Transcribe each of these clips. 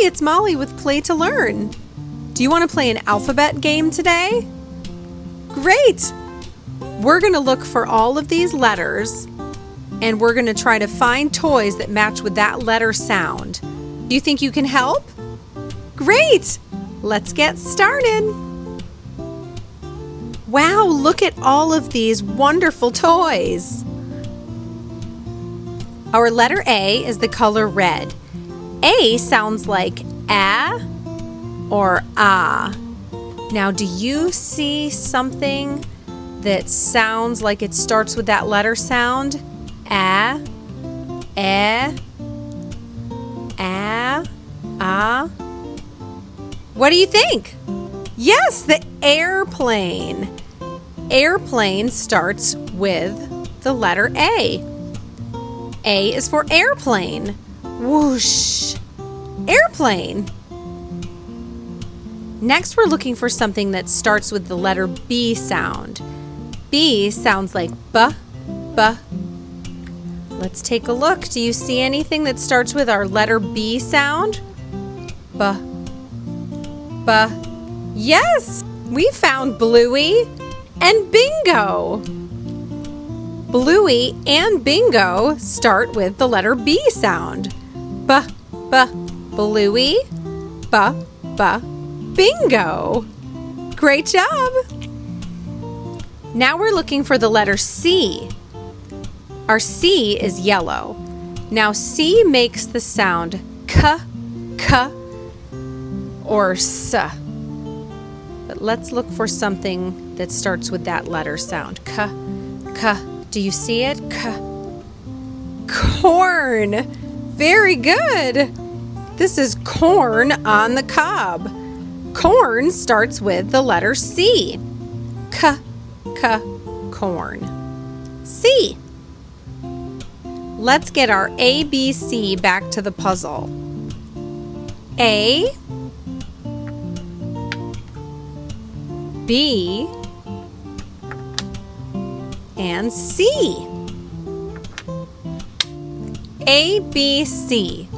it's Molly with Play to Learn. Do you want to play an alphabet game today? Great! We're going to look for all of these letters, and we're going to try to find toys that match with that letter sound. Do you think you can help? Great! Let's get started. Wow, look at all of these wonderful toys. Our letter A is the color red. A sounds like a or ah. Now, do you see something that sounds like it starts with that letter sound? A, ah. What do you think? Yes, the airplane. Airplane starts with the letter A. A is for airplane. Whoosh. Airplane. Next, we're looking for something that starts with the letter B sound. B sounds like b. Let's take a look. Do you see anything that starts with our letter B sound? B. Yes! We found Bluey and Bingo. Bluey and Bingo start with the letter B sound. Bluey, Bingo. Great job! Now we're looking for the letter C. Our C is yellow. Now C makes the sound k or s. But let's look for something that starts with that letter sound. K. Do you see it? K. Corn. Very good. This is corn on the cob. Corn starts with the letter C. K, corn. C. Let's get our ABC back to the puzzle. A, B, and C. A, B, C.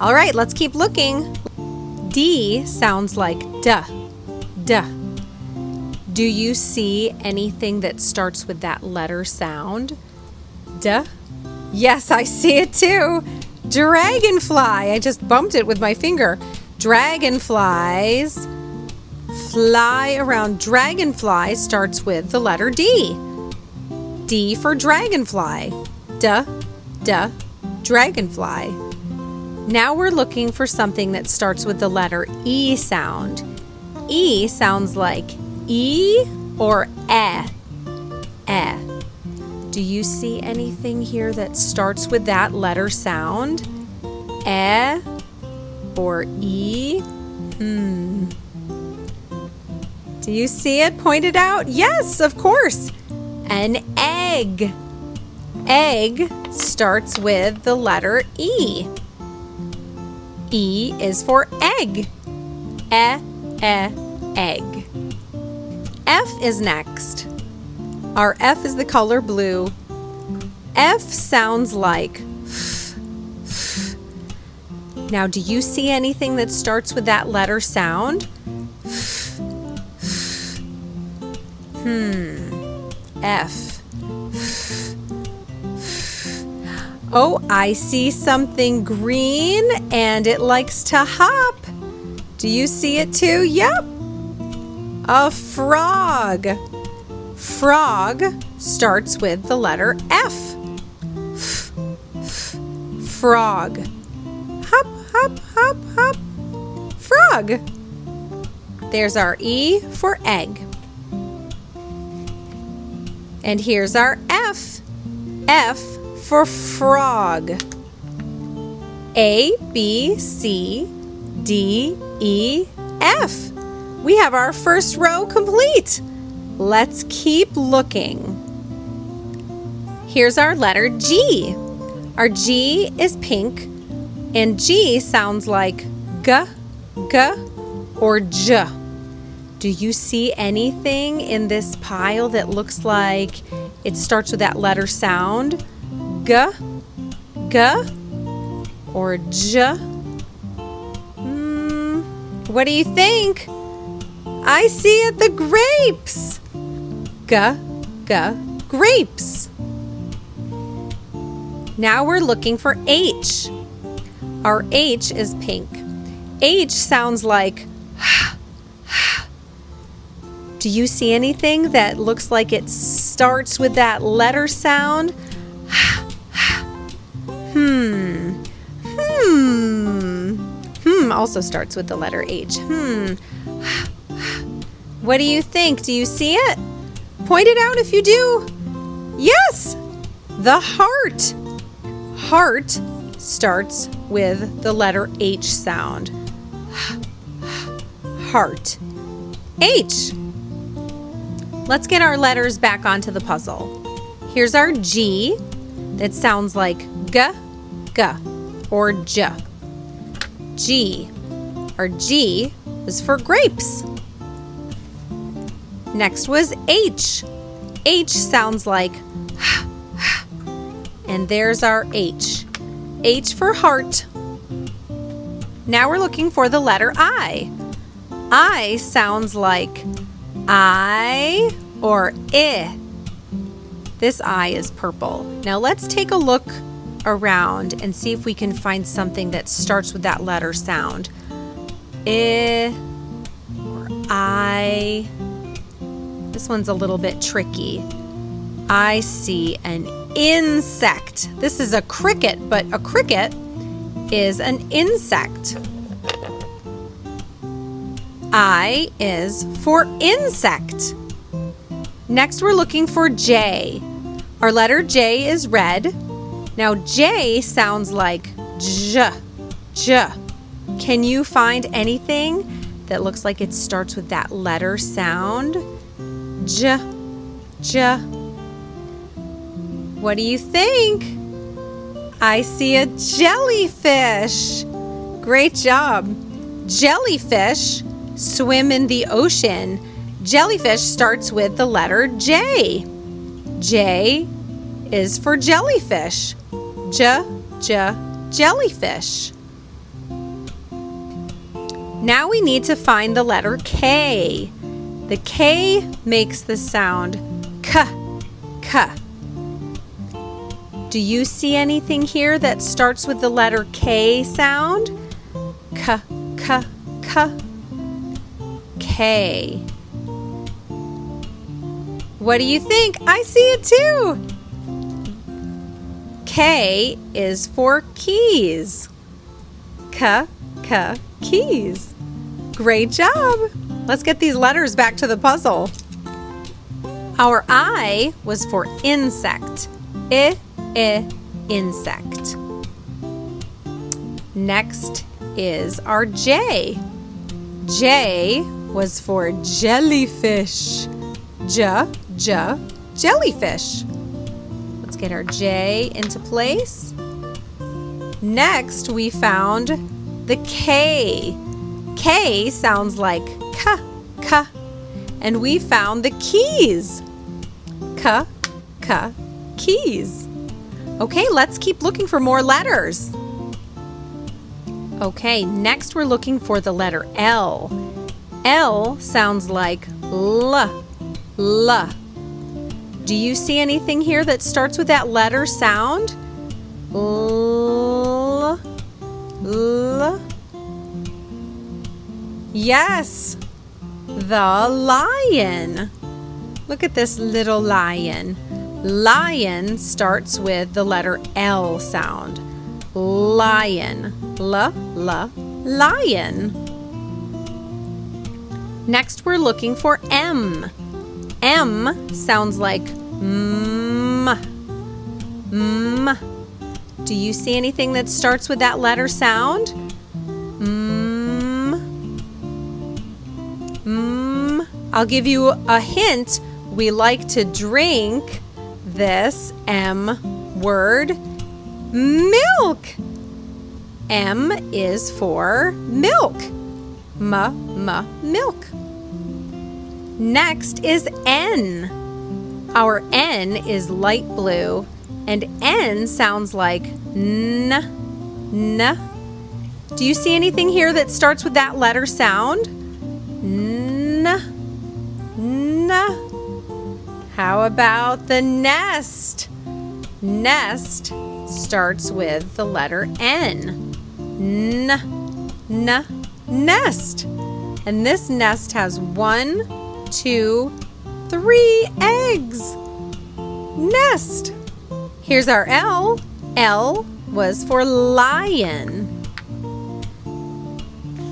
All right, let's keep looking. D sounds like duh. Do you see anything that starts with that letter sound? Duh? Yes, I see it too. Dragonfly. I just bumped it with my finger. Dragonflies fly around. Dragonfly starts with the letter D. D for dragonfly. Duh, dragonfly. Now we're looking for something that starts with the letter E sound. E sounds like E or eh. Do you see anything here that starts with that letter sound? Eh or E? Do you see it pointed out? Yes, of course. An egg. Egg starts with the letter E. E is for egg. Egg. F is next. Our F is the color blue. F sounds like f. Now, do you see anything that starts with that letter sound? F. Oh, I see something green and it likes to hop. Do you see it too? Yep. A frog. Frog starts with the letter F. Frog. Hop, hop, hop, hop. Frog. There's our E for egg. And here's our F. F for frog. A, B, C, D, E, F. We have our first row complete. Let's keep looking. Here's our letter G. Our G is pink, and G sounds like G, or J. Do you see anything in this pile that looks like it starts with that letter sound? G, or J? What do you think? I see it, the grapes. Grapes. Now we're looking for H. Our H is pink. H sounds like Do you see anything that looks like it starts with that letter sound? Also starts with the letter H. What do you think? Do you see it? Point it out if you do. Yes! The heart. Heart starts with the letter H sound. Heart. H. Let's get our letters back onto the puzzle. Here's our G that sounds like G, or J. G. Our G was for grapes. Next was H. H sounds like and there's our H. H for heart. Now we're looking for the letter I. I sounds like I or I. This I is purple. Now let's take a look around and see if we can find something that starts with that letter sound. I or I. This one's a little bit tricky. I see an insect. This is a cricket, but a cricket is an insect. I is for insect. Next, we're looking for J. Our letter J is red. Now, J sounds like J. J. Can you find anything that looks like it starts with that letter sound? J. J. What do you think? I see a jellyfish. Great job. Jellyfish swim in the ocean. Jellyfish starts with the letter J. J is for jellyfish. Jellyfish. Now we need to find the letter K. The K makes the sound K. Do you see anything here that starts with the letter K sound? K. K. What do you think? I see it too. K is for keys. Keys. Great job. Let's get these letters back to the puzzle. Our I was for insect. Insect. Next is our J. J was for jellyfish. Jellyfish. Let's get our J into place. Next, we found the K. K sounds like K. And we found the keys. Keys. Okay, let's keep looking for more letters. Okay, next we're looking for the letter L. L sounds like L. Do you see anything here that starts with that letter sound? L. Yes, the lion. Look at this little lion. Lion starts with the letter L sound. Lion. Lion. Next, we're looking for M. M sounds like Do you see anything that starts with that letter sound? I'll give you a hint. We like to drink this M word, milk. M is for milk. Milk. Next is N. Our N is light blue, and N sounds like N. Do you see anything here that starts with that letter sound? N. How about the nest? Nest starts with the letter N. Nest. And this nest has 1, 2, 3 eggs. Nest. Here's our L. L was for lion.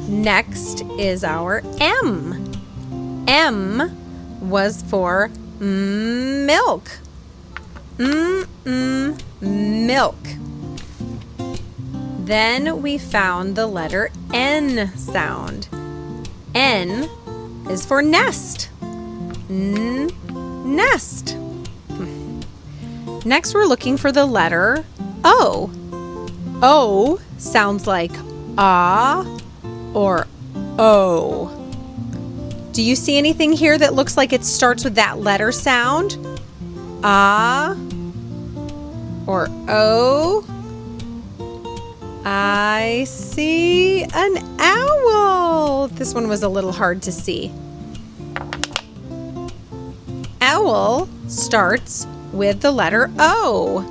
Next is our M. M was for milk. Milk. Then we found the letter N sound. N is for nest. Nest. Next, we're looking for the letter O. O sounds like ah or O. Do you see anything here that looks like it starts with that letter sound? Ah or O? I see an owl. This one was a little hard to see. Owl starts with the letter O.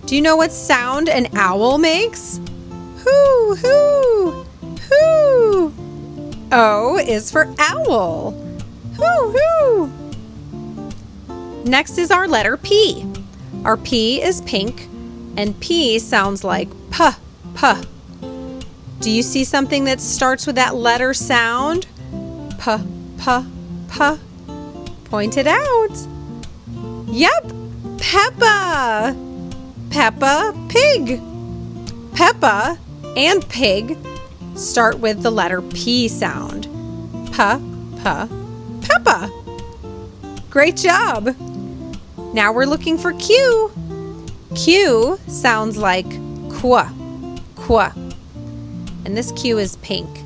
Do you know what sound an owl makes? Hoo, hoo, hoo. O is for owl. Hoo, hoo. Next is our letter P. Our P is pink, and P sounds like puh, puh. Do you see something that starts with that letter sound? Puh, puh, puh. Point it out. Yep, Peppa. Peppa Pig. Peppa and pig start with the letter P sound. Puh, puh, Peppa. Great job. Now we're looking for Q. Q sounds like qua, qua. And this Q is pink.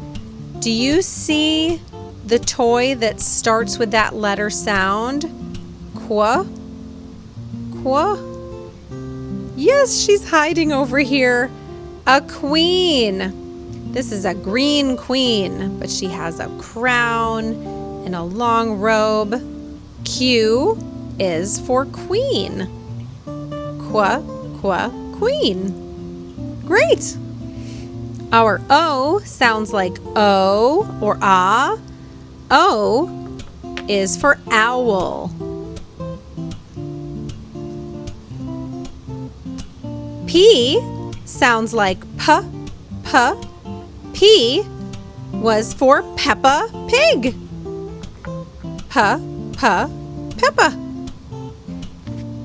Do you see the toy that starts with that letter sound? Qua? Qua? Yes, she's hiding over here. A queen. This is a green queen, but she has a crown and a long robe. Q is for queen. Qua, qua, queen. Great. Our O sounds like O or ah. O is for owl. P sounds like puh, puh. P was for Peppa Pig. Puh, puh, Peppa.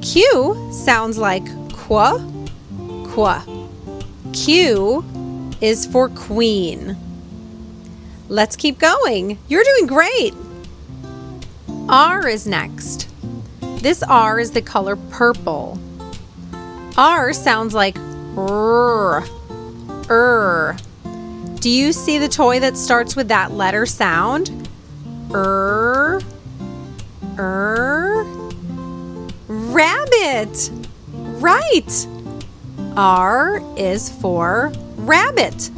Q sounds like qua, qua. Q is for queen. Let's keep going. You're doing great. R is next. This R is the color purple. R sounds like R. Do you see the toy that starts with that letter sound? Rabbit. Right. R is for rabbit.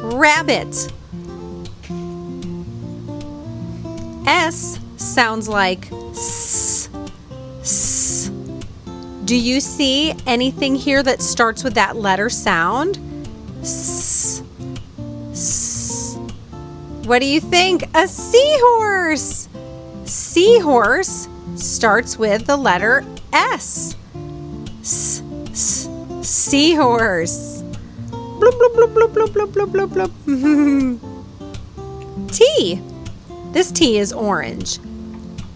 Rabbit. S sounds like S. Do you see anything here that starts with that letter sound? S. What do you think? A seahorse. Seahorse starts with the letter S. Seahorse. Bloop, bloop, bloop, bloop, bloop, bloop, bloop, bloop, bloop. T. This T is orange.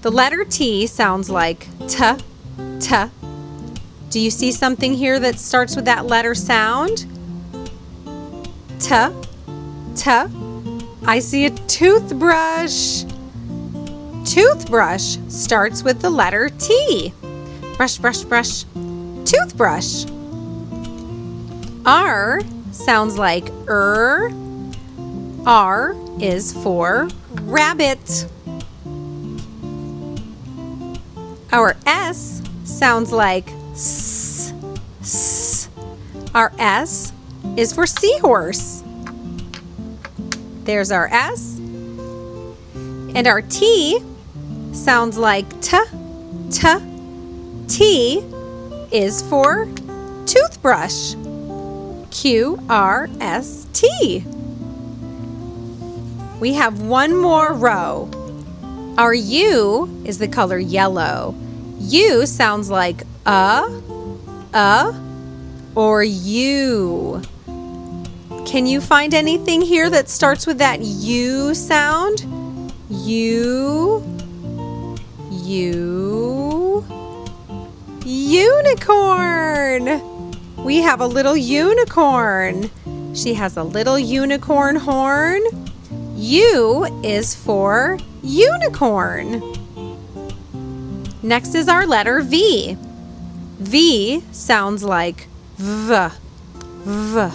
The letter T sounds like T, T. Do you see something here that starts with that letter sound? T, T. I see a toothbrush. Toothbrush starts with the letter T. Brush, brush, brush. Toothbrush. R sounds like R is for rabbit. Our S sounds like S. Our S is for seahorse. There's our S. And our T sounds like T, T. T is for toothbrush. QRST. We have one more row. Our U is the color yellow. U sounds like or U. Can you find anything here that starts with that U sound? U. Unicorn. We have a little unicorn. She has a little unicorn horn. U is for unicorn. Next is our letter V. V sounds like V. V.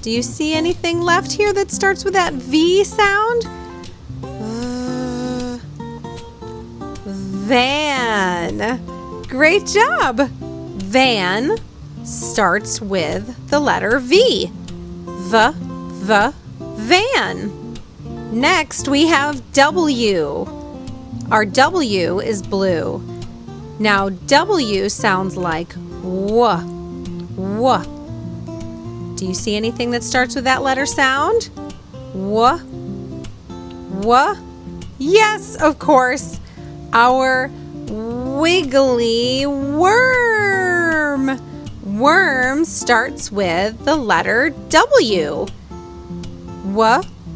Do you see anything left here that starts with that V sound? Van. Great job. Van starts with the letter V. Van. Next we have W. Our W is blue. Now W sounds like W. Do you see anything that starts with that letter sound? W. Yes, of course. Our wiggly worm. Worm starts with the letter W. Worm.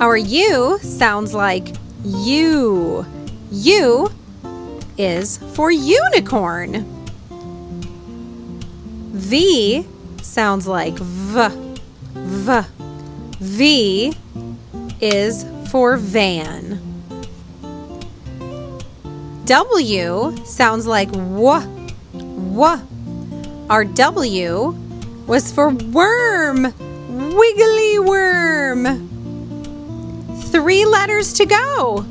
Our U sounds like U. U is for unicorn. V sounds like V. V is for van. W sounds like W. Our W was for worm. Wiggly worm. 3 letters to go.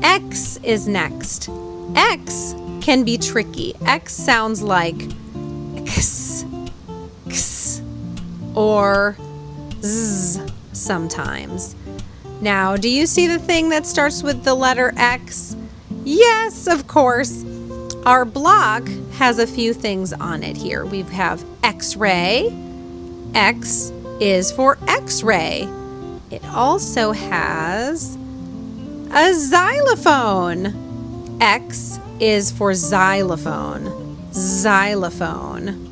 X is next. X can be tricky. X sounds like X, X, or Z sometimes. Now, do you see the thing that starts with the letter X? Yes, of course. Our block has a few things on it here. We have X-ray. X is for X-ray. It also has a xylophone. X is for xylophone. Xylophone.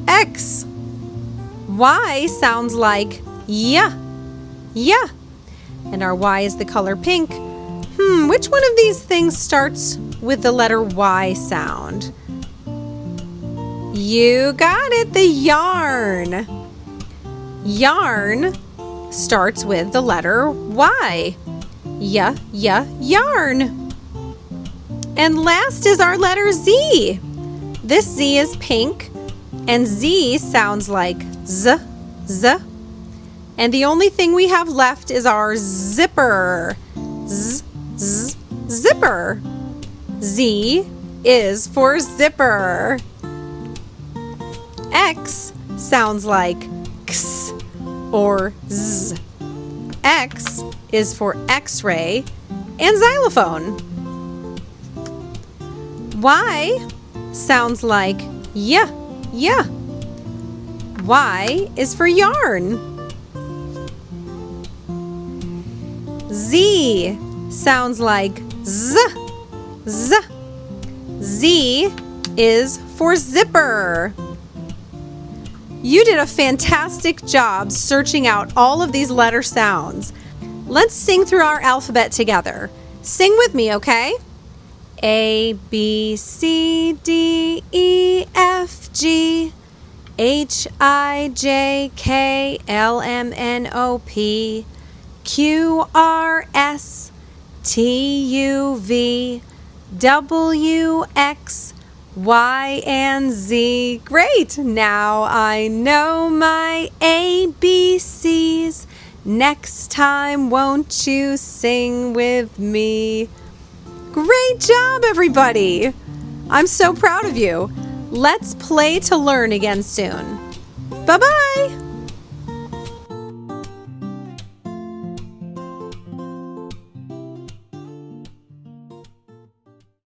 X. Y sounds like yeah. And our Y is the color pink. Which one of these things starts with the letter Y sound? You got it, the yarn. Yarn starts with the letter Y. Yarn. And last is our letter Z. This Z is pink, and Z sounds like Z. And the only thing we have left is our zipper. Zipper. Z is for zipper. X sounds like X or Z. X is for X-ray and xylophone. Y sounds like yeah. Y is for yarn. Z sounds like Z. Z is for zipper. You did a fantastic job searching out all of these letter sounds. Let's sing through our alphabet together. Sing with me, okay? A, B, C, D, E, F, G, H, I, J, K, L, M, N, O, P, Q, R, S, T, U, V, W, X, Y, and Z. Great! Now I know my ABCs. Next time, won't you sing with me? Great job, everybody! I'm so proud of you. Let's play to learn again soon. Bye-bye.